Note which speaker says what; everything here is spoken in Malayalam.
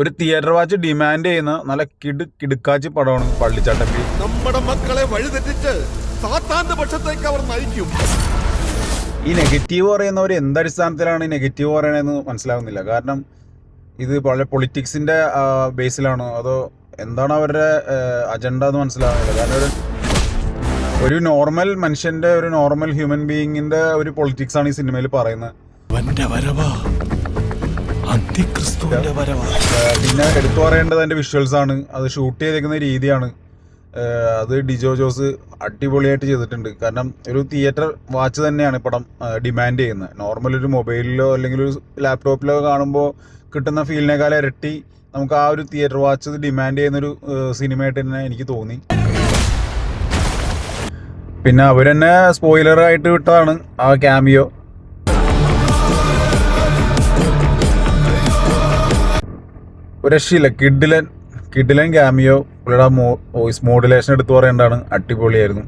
Speaker 1: ഒരു തിയേറ്റർ വാച്ച് ഡിമാൻഡ് ചെയ്യുന്ന നല്ല കിടുക്കാച്ചി പടമാണ് പള്ളിച്ചാട്ടമ്പി.
Speaker 2: നമ്മുടെ മക്കളെ വഴിതെറ്റിച്ച് സാത്താന്റെ പക്ഷത്തേക്ക് അവർ നയിക്കും.
Speaker 1: ഈ നെഗറ്റീവ് പറയുന്നവർ എന്തടിസ്ഥാനത്തിലാണ് ഈ നെഗറ്റീവ് പറയണതെന്ന് മനസ്സിലാവുന്നില്ല. കാരണം ഇത് വളരെ പൊളിറ്റിക്സിന്റെ ബേസിലാണോ അതോ എന്താണ് അവരുടെ അജണ്ട എന്ന് മനസ്സിലാവുന്നില്ല. കാരണം ഒരു നോർമൽ മനുഷ്യന്റെ, ഒരു നോർമൽ ഹ്യൂമൻ ബീയിങ്ങിന്റെ ഒരു പൊളിറ്റിക്സ് ആണ് ഈ സിനിമയിൽ പറയുന്നത്. പിന്നെ എടുത്തു പറയേണ്ടത് അതിന്റെ വിഷ്വൽസ് ആണ്. അത് ഷൂട്ട് ചെയ്തേക്കുന്ന രീതിയാണ്. അത് ഡിജോ ജോസ് അടിപൊളിയായിട്ട് ചെയ്തിട്ടുണ്ട്. കാരണം ഒരു തിയേറ്റർ വാച്ച് തന്നെയാണ് പടം ഡിമാൻഡ് ചെയ്യുന്നത്. നോർമൽ ഒരു മൊബൈലിലോ അല്ലെങ്കിൽ ഒരു ലാപ്ടോപ്പിലോ കാണുമ്പോൾ കിട്ടുന്ന ഫീലിനേക്കാൾ ഇരട്ടി നമുക്ക് ആ ഒരു തിയേറ്റർ വാച്ച് ഡിമാൻഡ് ചെയ്യുന്നൊരു സിനിമയായിട്ട് തന്നെ എനിക്ക് തോന്നി. പിന്നെ അവർ തന്നെ സ്പോയിലറായിട്ട് വിട്ടതാണ് ആ ക്യാമിയോ. ഒരു രക്ഷയില്ല, കിഡിലൻ ക്യാമിയോ. പുള്ളിയുടെ വോയിസ് മോഡുലേഷൻ എടുത്തു പറയേണ്ടതാണ്, അടിപൊളിയായിരുന്നു.